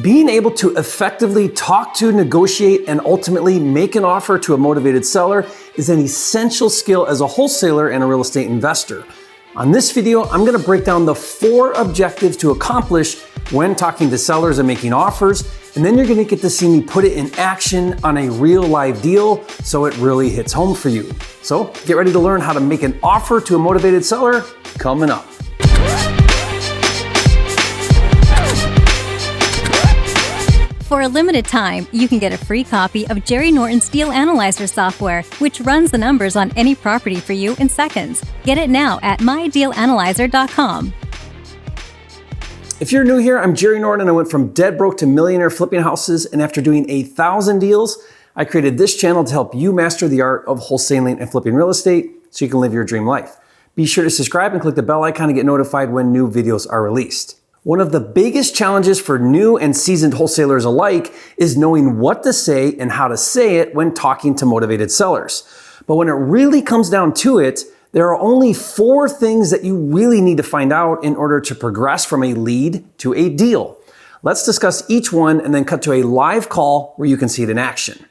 Being able to effectively talk to, negotiate, and ultimately make an offer to a motivated seller is an essential skill as a wholesaler and a real estate investor. On this video, I'm going to break down the 4 objectives to accomplish when talking to sellers and making offers, and then you're going to get to see me put it in action on a real live deal so it really hits home for you. So get ready to learn how to make an offer to a motivated seller coming up. For a limited time, you can get a free copy of Jerry Norton's Deal Analyzer software, which runs the numbers on any property for you in seconds. Get it now at mydealanalyzer.com. If you're new here, I'm Jerry Norton. I went from dead broke to millionaire flipping houses, and after doing 1,000 deals, I created this channel to help you master the art of wholesaling and flipping real estate so you can live your dream life. Be sure to subscribe and click the bell icon to get notified when new videos are released. One of the biggest challenges for new and seasoned wholesalers alike is knowing what to say and how to say it when talking to motivated sellers. But when it really comes down to it, there are only 4 things that you really need to find out in order to progress from a lead to a deal. Let's discuss each one and then cut to a live call where you can see it in action.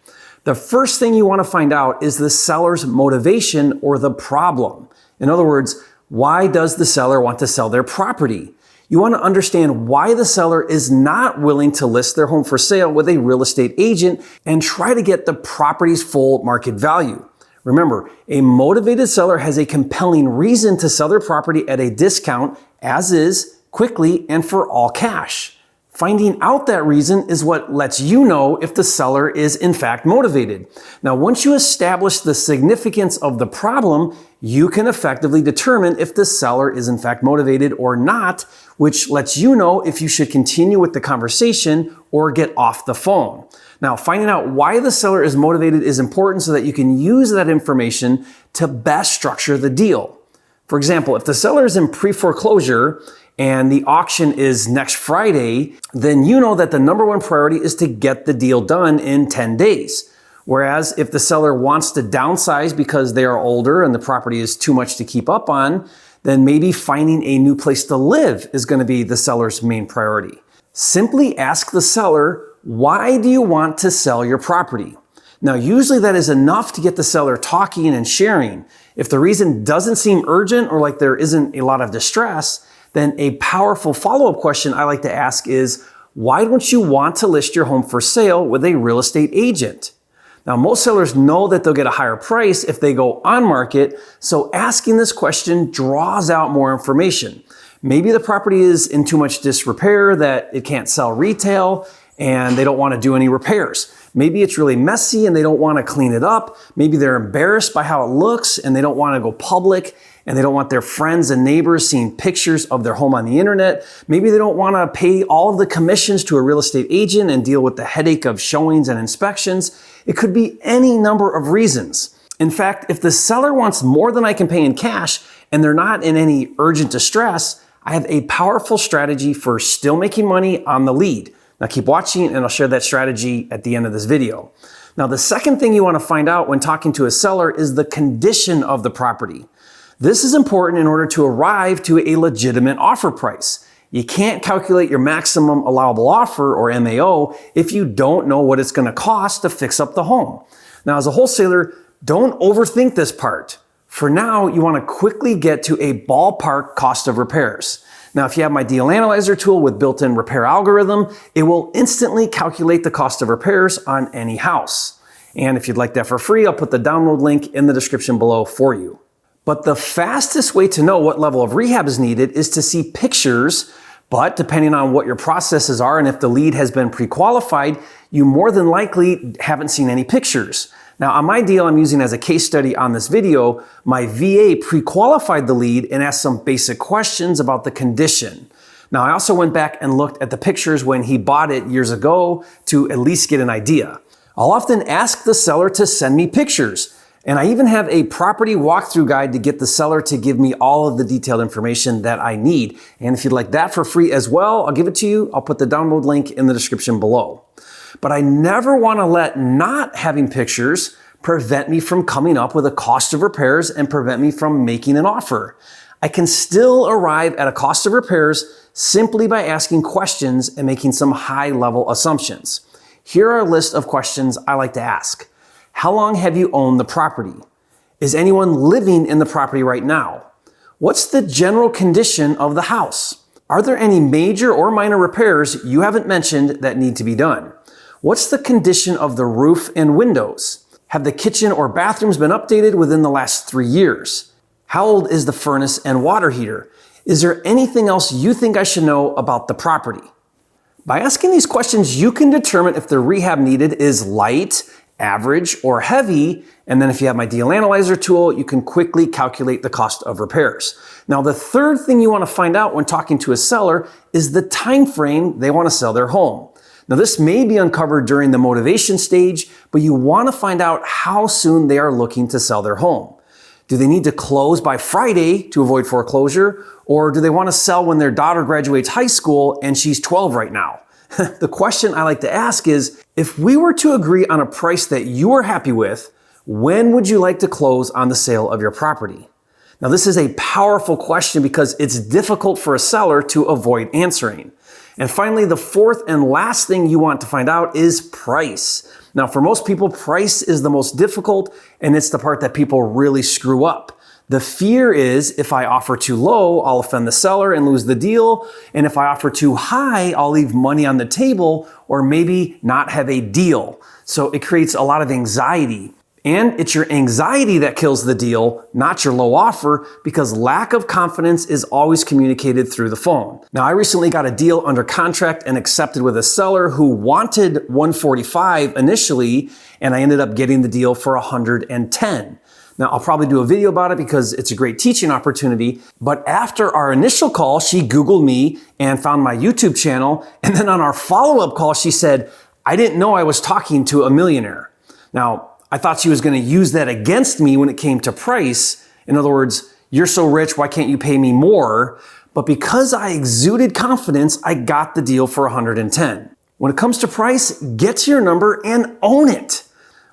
The first thing you want to find out is the seller's motivation or the problem. In other words, why does the seller want to sell their property? You want to understand why the seller is not willing to list their home for sale with a real estate agent and try to get the property's full market value. Remember, a motivated seller has a compelling reason to sell their property at a discount, as is, quickly, and for all cash. Finding out that reason is what lets you know if the seller is in fact motivated. Now, once you establish the significance of the problem, you can effectively determine if the seller is in fact motivated or not, which lets you know if you should continue with the conversation or get off the phone. Now, finding out why the seller is motivated is important so that you can use that information to best structure the deal. For example, if the seller is in pre-foreclosure and the auction is next Friday, then you know that the number one priority is to get the deal done in 10 days. Whereas if the seller wants to downsize because they are older and the property is too much to keep up on, then maybe finding a new place to live is going to be the seller's main priority. Simply ask the seller, why do you want to sell your property? Now, usually that is enough to get the seller talking and sharing. If the reason doesn't seem urgent or like there isn't a lot of distress, then a powerful follow-up question I like to ask is, why don't you want to list your home for sale with a real estate agent? Now, most sellers know that they'll get a higher price if they go on market, so asking this question draws out more information. Maybe the property is in too much disrepair that it can't sell retail and they don't want to do any repairs. Maybe it's really messy and they don't want to clean it up. Maybe they're embarrassed by how it looks and they don't want to go public and they don't want their friends and neighbors seeing pictures of their home on the internet. Maybe they don't want to pay all of the commissions to a real estate agent and deal with the headache of showings and inspections. It could be any number of reasons. In fact, if the seller wants more than I can pay in cash and they're not in any urgent distress, I have a powerful strategy for still making money on the lead. Now keep watching and I'll share that strategy at the end of this video. Now the second thing you want to find out when talking to a seller is the condition of the property. This is important in order to arrive to a legitimate offer price. You can't calculate your maximum allowable offer or MAO if you don't know what it's going to cost to fix up the home. Now as a wholesaler, don't overthink this part. For now, you want to quickly get to a ballpark cost of repairs. Now, if you have my Deal Analyzer tool with built-in repair algorithm, it will instantly calculate the cost of repairs on any house. And if you'd like that for free, I'll put the download link in the description below for you. But the fastest way to know what level of rehab is needed is to see pictures, but depending on what your processes are and if the lead has been pre-qualified, you more than likely haven't seen any pictures. Now, on my deal I'm using as a case study on this video, my VA pre-qualified the lead and asked some basic questions about the condition. Now, I also went back and looked at the pictures when he bought it years ago to at least get an idea. I'll often ask the seller to send me pictures, and I even have a property walkthrough guide to get the seller to give me all of the detailed information that I need. And if you'd like that for free as well, I'll give it to you. I'll put the download link in the description below. But I never want to let not having pictures prevent me from coming up with a cost of repairs and prevent me from making an offer. I can still arrive at a cost of repairs simply by asking questions and making some high-level assumptions. Here are a list of questions I like to ask. How long have you owned the property? Is anyone living in the property right now? What's the general condition of the house? Are there any major or minor repairs you haven't mentioned that need to be done? What's the condition of the roof and windows? Have the kitchen or bathrooms been updated within the last 3 years? How old is the furnace and water heater? Is there anything else you think I should know about the property? By asking these questions, you can determine if the rehab needed is light, average, or heavy, and then if you have my deal analyzer tool, you can quickly calculate the cost of repairs. Now, the third thing you want to find out when talking to a seller is the time frame they want to sell their home. Now, this may be uncovered during the motivation stage, but you want to find out how soon they are looking to sell their home. Do they need to close by Friday to avoid foreclosure, or do they want to sell when their daughter graduates high school and she's 12 right now? The question I like to ask is, if we were to agree on a price that you are happy with, when would you like to close on the sale of your property? Now, this is a powerful question because it's difficult for a seller to avoid answering. And finally, the fourth and last thing you want to find out is price. Now, for most people, price is the most difficult, and it's the part that people really screw up. The fear is if I offer too low, I'll offend the seller and lose the deal. And if I offer too high, I'll leave money on the table or maybe not have a deal. So it creates a lot of anxiety. And it's your anxiety that kills the deal, not your low offer, because lack of confidence is always communicated through the phone. Now, I recently got a deal under contract and accepted with a seller who wanted 145 initially, and I ended up getting the deal for 110. Now, I'll probably do a video about it because it's a great teaching opportunity. But after our initial call, she Googled me and found my YouTube channel. And then on our follow-up call, she said, I didn't know I was talking to a millionaire. Now, I thought she was going to use that against me when it came to price. In other words, you're so rich, why can't you pay me more? But because I exuded confidence, I got the deal for 110. When it comes to price, get to your number and own it.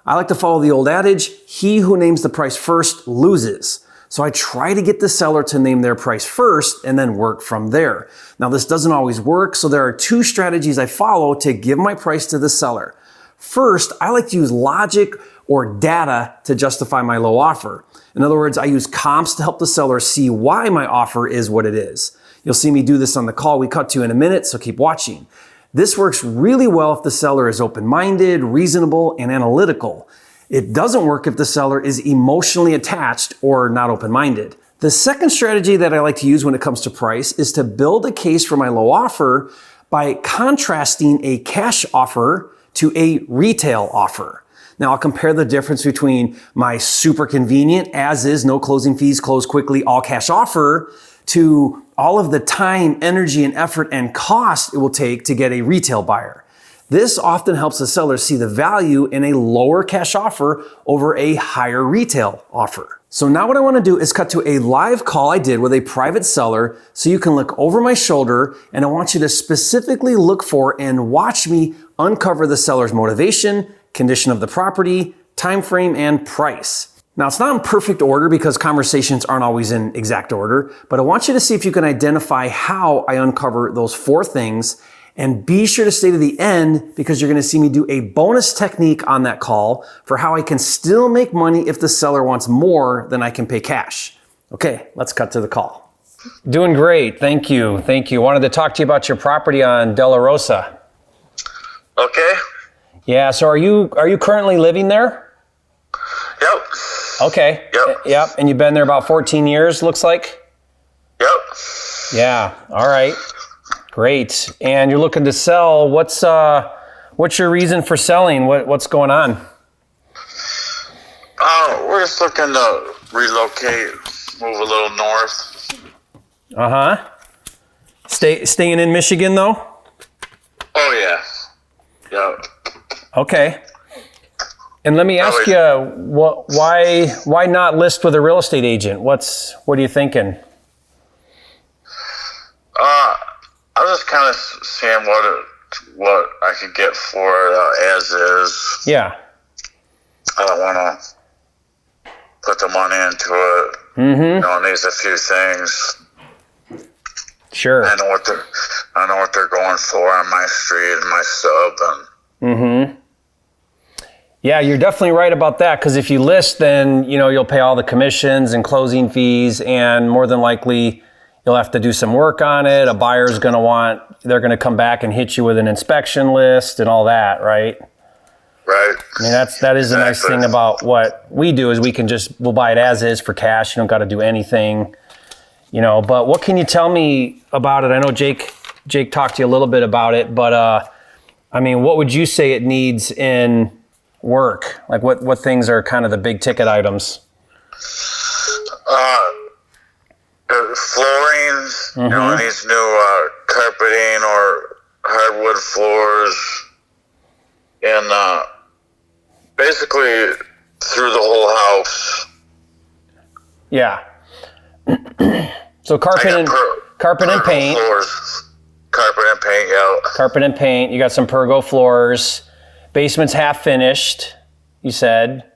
I like to follow the old adage, he who names the price first loses. So I try to get the seller to name their price first and then work from there. Now, this doesn't always work, so there are two strategies I follow to give my price to the seller. First, I like to use logic or data to justify my low offer. In other words, I use comps to help the seller see why my offer is what it is. You'll see me do this on the call we cut to in a minute, so keep watching. This works really well if the seller is open-minded, reasonable, and analytical. It doesn't work if the seller is emotionally attached or not open-minded. The second strategy that I like to use when it comes to price is to build a case for my low offer by contrasting a cash offer to a retail offer. Now, I'll compare the difference between my super convenient, as is, no closing fees, close quickly, all cash offer, to all of the time, energy, and effort and cost it will take to get a retail buyer. This often helps the seller see the value in a lower cash offer over a higher retail offer. So now what I want to do is cut to a live call I did with a private seller so you can look over my shoulder, and I want you to specifically look for and watch me uncover the seller's motivation, condition of the property, time frame, and price. Now, it's not in perfect order because conversations aren't always in exact order, but I want you to see if you can identify how I uncover those four things, and be sure to stay to the end because you're going to see me do a bonus technique on that call for how I can still make money if the seller wants more than I can pay cash. Okay, let's cut to the call. Doing great. Thank you. Thank you. Wanted to talk to you about your property on De La Rosa. Okay. Yeah, so are you currently living there? Yep. Okay. Yep. And you've been there about 14 years, looks like? Yep. Yeah. All right. Great. And you're looking to sell. What's your reason for selling? What's going on? We're just looking to relocate, move a little north. Uh-huh. Staying in Michigan though? Oh yeah. Yep. Okay. And let me ask you, why not list with a real estate agent? What are you thinking? I'm just kind of seeing what I could get for it as is. Yeah. I don't want to put the money into it It needs a few things. Sure. I know what they're going for on my street and my sub, and Yeah, you're definitely right about that, because if you list, then you'll pay all the commissions and closing fees, and more than likely you'll have to do some work on it. A buyer's going to they're going to come back and hit you with an inspection list and all that, right? Right. I mean, that is the nice thing about what we do, is we'll buy it as is for cash. You don't got to do anything, but what can you tell me about it? I know Jake talked to you a little bit about it, but I mean, what would you say it needs in work? Like what things are kind of the big ticket items? Flooring, it needs new carpeting or hardwood floors, and basically through the whole house. Yeah. So carpet and paint. Floors. Carpet and paint, yeah. Carpet and paint. You got some pergo floors. Basement's half finished, you said.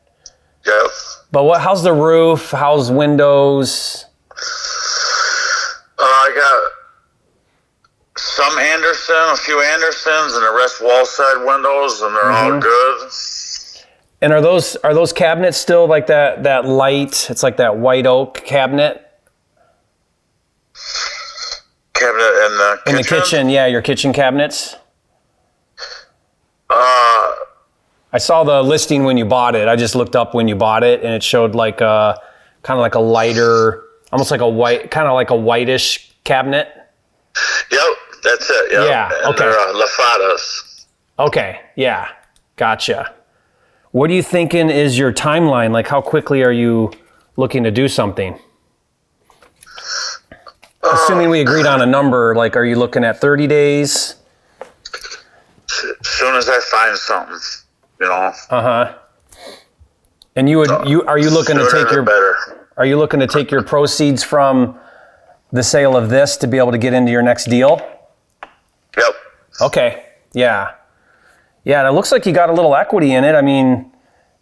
Yep. But how's the roof? How's windows? I got some a few Andersons, and the rest wall side windows, and they're all good. And are those cabinets still like that light? It's like that white oak cabinet. Cabinet in the kitchen? In the kitchen, yeah, your kitchen cabinets. I saw the listing when you bought it. I just looked up when you bought it, and it showed like kind of like a lighter, almost like a white, kind of like a whitish cabinet. Yep, that's it. Yep. Yeah. And Okay. they're Lafadas. Okay. Yeah. Gotcha. What are you thinking is your timeline? Like, how quickly are you looking to do something? Assuming we agreed on a number, like, are you looking at 30 days? As soon as I find something, And are you looking to take better. Are you looking to take your proceeds from the sale of this to be able to get into your next deal? Yep. Okay. Yeah. Yeah, and it looks like you got a little equity in it. I mean,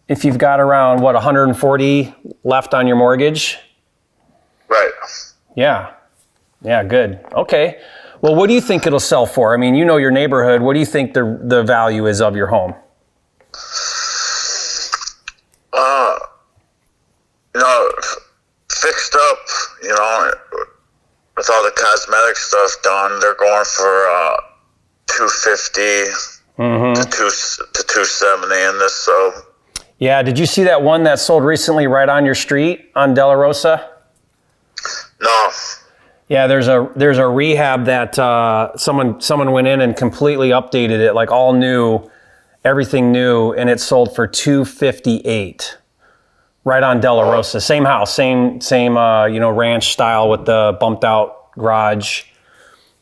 if you've got around 140 left on your mortgage. Right. Yeah. Yeah, good. Okay. Well, what do you think it'll sell for? I mean, you know your neighborhood. What do you think the value is of your home? Fixed up, with all the cosmetic stuff done, they're going for 250 to 270 in this sub. Yeah, did you see that one that sold recently right on your street on De La Rosa? No. Yeah, there's a rehab that someone went in and completely updated it, like all new, everything new, and it sold for $258. Right on De La Rosa, same house, same ranch style with the bumped out garage.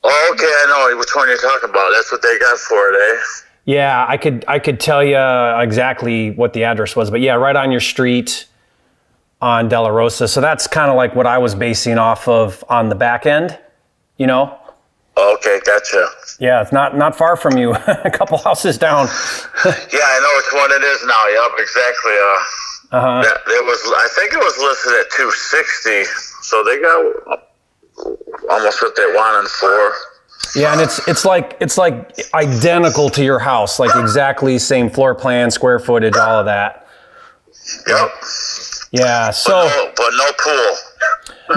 Oh, okay, I know which one you're talking about. That's what they got for it, eh? Yeah, I could tell you exactly what the address was, but yeah, right on your street on De La Rosa. So that's kind of like what I was basing off of on the back end, Okay, gotcha. Yeah, it's not far from you, a couple houses down. Yeah, I know which one it is now. Yep, exactly. I think it was listed at 260, so they got almost what they wanted for. Yeah, and it's like identical to your house, like exactly same floor plan, square footage, all of that. Yep. Yeah. So. But no pool.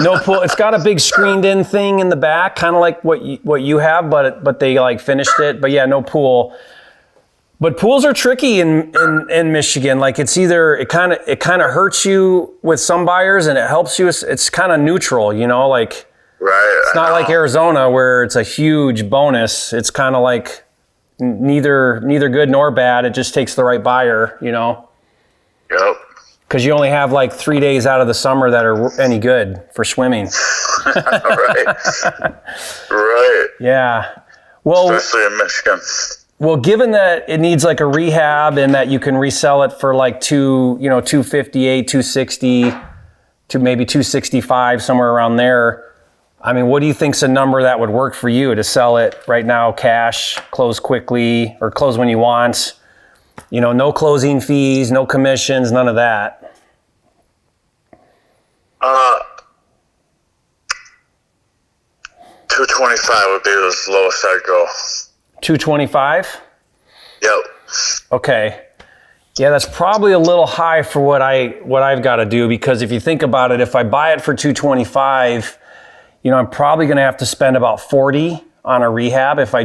No pool. It's got a big screened-in thing in the back, kind of like what you have, but they like finished it. But yeah, no pool. But pools are tricky in Michigan. Like it kind of hurts you with some buyers and it helps you. It's kind of neutral, like right. It's not like Arizona where it's a huge bonus. It's kind of like neither good nor bad. It just takes the right buyer, Yep. Because you only have like 3 days out of the summer that are any good for swimming. Right. Right. Yeah. Well, especially in Michigan. Well, given that it needs like a rehab and that you can resell it for like $258, $260 to maybe $265, somewhere around there. I mean, what do you think's a number that would work for you to sell it right now, cash, close quickly, or close when you want? No closing fees, no commissions, none of that. 225 would be the lowest I'd go. 225? Yep. Okay. Yeah, that's probably a little high for what I've got to do, because if you think about it, if I buy it for 225, I'm probably going to have to spend about 40 on a rehab if I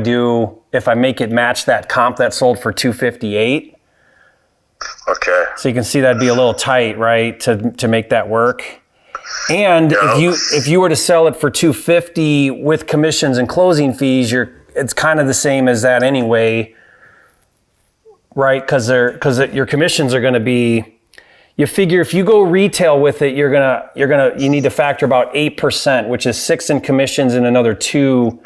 make it match that comp that sold for 258. Okay. So you can see that'd be a little tight, right, to make that work. And if you were to sell it for 250 with commissions and closing fees, it's kind of the same as that anyway. Right, because your commissions are going to be. You figure if you go retail with it, you need to factor about 8%, which is 6 in commissions and another 2.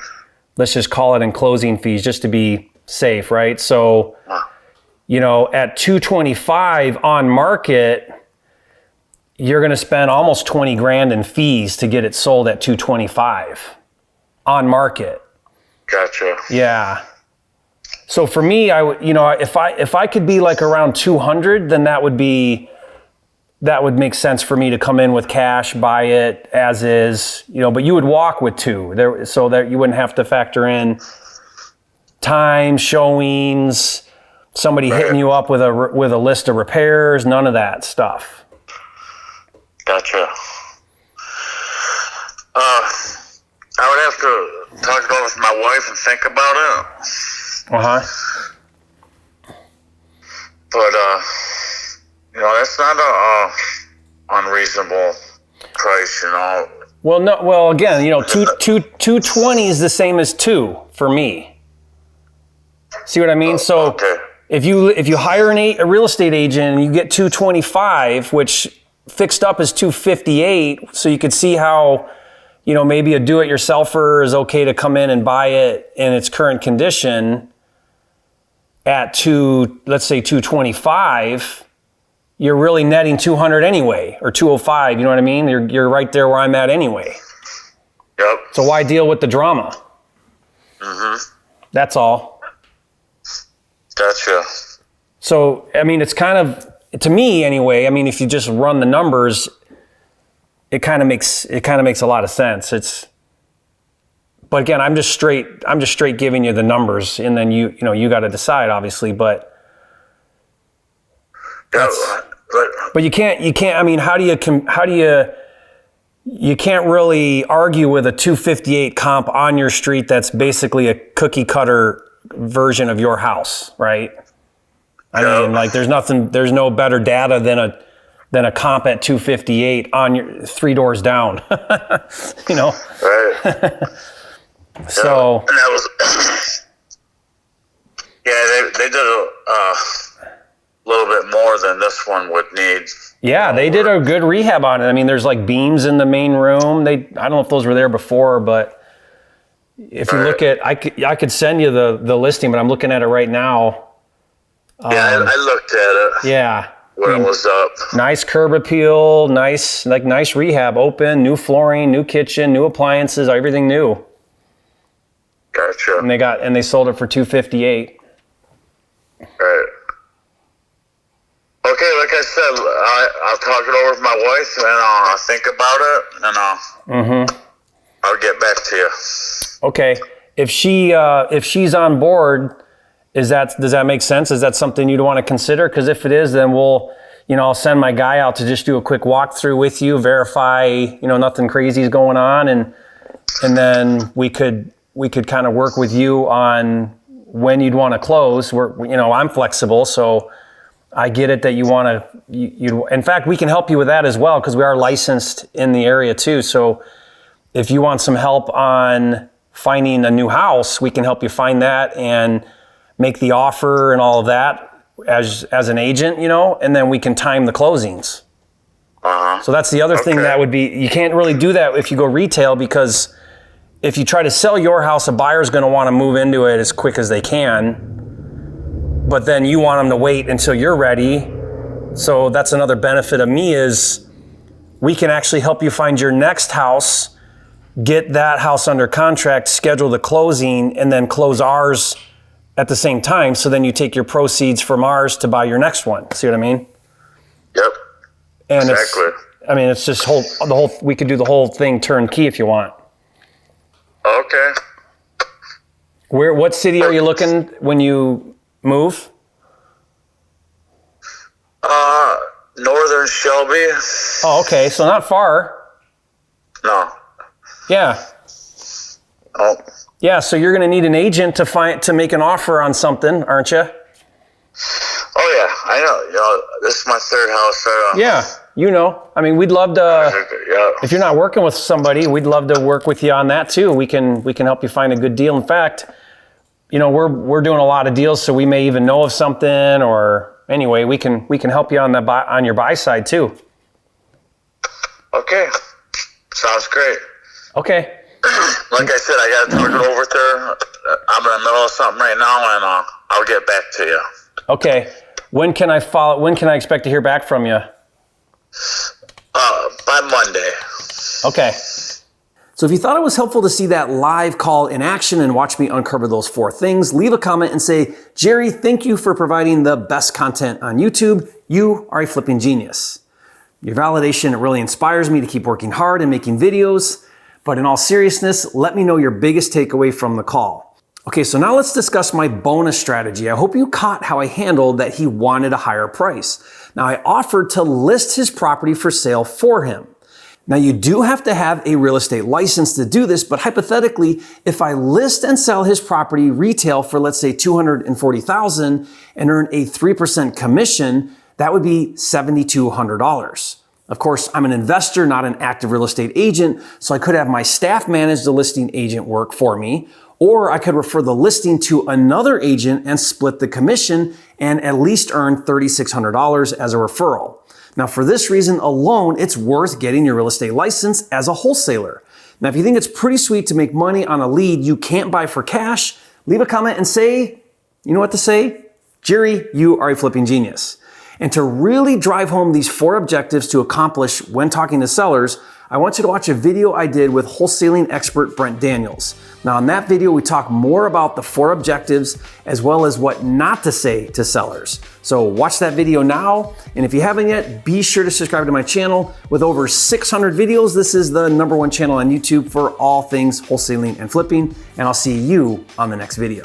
Let's just call it in closing fees, just to be safe, right? So, at 225 on market, you're going to spend almost 20 grand in fees to get it sold at 225 on market. Gotcha. Yeah. So for me, if I could be like around 200, then that would make sense for me to come in with cash, buy it as is, but you would walk with 2 there, so that you wouldn't have to factor in time, showings, somebody hitting you up with a list of repairs, none of that stuff. Gotcha. I would have to talk about it with my wife and think about it. But that's not a unreasonable price, Well, no. Well, again, 220 is the same as 2 for me. See what I mean? So okay. if you hire a real estate agent and you get 225, which fixed up is 258, so you could see how maybe a do-it-yourselfer is okay to come in and buy it in its current condition at let's say 225, you're really netting 200 anyway, or 205, you know what I mean? You're right there where I'm at anyway. Yep. So why deal with the drama? Mm-hmm. That's all. Gotcha. So, it's kind of, to me anyway, if you just run the numbers, it kind of makes a lot of sense. But again, I'm just straight giving you the numbers, and then you got to decide, obviously. But but you can't. You can't really argue with a 258 comp on your street that's basically a cookie cutter version of your house, right? There's no better data than a comp at 258 on your 3 doors down. Right. So and that was they did a little bit more than this one would need. Yeah, they did a good rehab on it. There's like beams in the main room. I don't know if those were there before, but if you look at, I could send you the listing, but I'm looking at it right now. I looked at it. Yeah. When it was up. Nice curb appeal, nice rehab, open, new flooring, new kitchen, new appliances, everything new. Gotcha. And they sold it for 258. Right. Okay, like I said, I'll talk it over with my wife, and I'll think about it, and I'll get back to you. Okay. If she's on board, does that make sense? Is that something you'd want to consider? Because if it is, then I'll send my guy out to just do a quick walkthrough with you, verify, nothing crazy is going on, and then we could kind of work with you on when you'd want to close. I'm flexible, so I get it that you want to. In fact, we can help you with that as well, because we are licensed in the area too. So if you want some help on finding a new house, we can help you find that and make the offer and all of that as an agent, and then we can time the closings. So that's the other thing that would be, you can't really do that if you go retail, because if you try to sell your house, a buyer's going to want to move into it as quick as they can, but then you want them to wait until you're ready. So that's another benefit of me, is we can actually help you find your next house, get that house under contract, schedule the closing, and then close ours at the same time. So then you take your proceeds from ours to buy your next one. See what I mean? Yep. And exactly. It's just we could do the whole thing turnkey if you want. Okay. What city are you looking when you move? Northern Shelby. Oh, okay. So not far. No. Yeah. Oh. Yeah. So you're going to need an agent to make an offer on something, aren't you? Oh yeah, I know. You know, this is my third house. Yeah. You know, I mean, we'd love to. Yeah. If you're not working with somebody, we'd love to work with you on that too. We can help you find a good deal. In fact, you know, we're doing a lot of deals, so we may even know of something, or anyway, we can help you on your buy side too. Okay. Sounds great. Okay. Like I said, I got to talk it over there. I'm in the middle of something right now, and I'll get back to you. Okay. When can I expect to hear back from you? By Monday. Okay. So if you thought it was helpful to see that live call in action and watch me uncover those 4 things, leave a comment and say, Jerry, thank you for providing the best content on YouTube. You are a flipping genius. Your validation really inspires me to keep working hard and making videos. But in all seriousness, let me know your biggest takeaway from the call. Okay, so now let's discuss my bonus strategy. I hope you caught how I handled that he wanted a higher price. Now, I offered to list his property for sale for him. Now, you do have to have a real estate license to do this, but hypothetically, if I list and sell his property retail for, let's say, $240,000 and earn a 3% commission, that would be $7,200. Of course, I'm an investor, not an active real estate agent, so I could have my staff manage the listing agent work for me, or I could refer the listing to another agent and split the commission and at least earn $3,600 as a referral. Now, for this reason alone, it's worth getting your real estate license as a wholesaler. Now, if you think it's pretty sweet to make money on a lead you can't buy for cash, leave a comment and say, you know what to say? Jerry, you are a flipping genius. And to really drive home these 4 objectives to accomplish when talking to sellers, I want you to watch a video I did with wholesaling expert Brent Daniels. Now, in that video, we talk more about the 4 objectives as well as what not to say to sellers. So watch that video now. And if you haven't yet, be sure to subscribe to my channel. With over 600 videos, this is the #1 channel on YouTube for all things wholesaling and flipping. And I'll see you on the next video.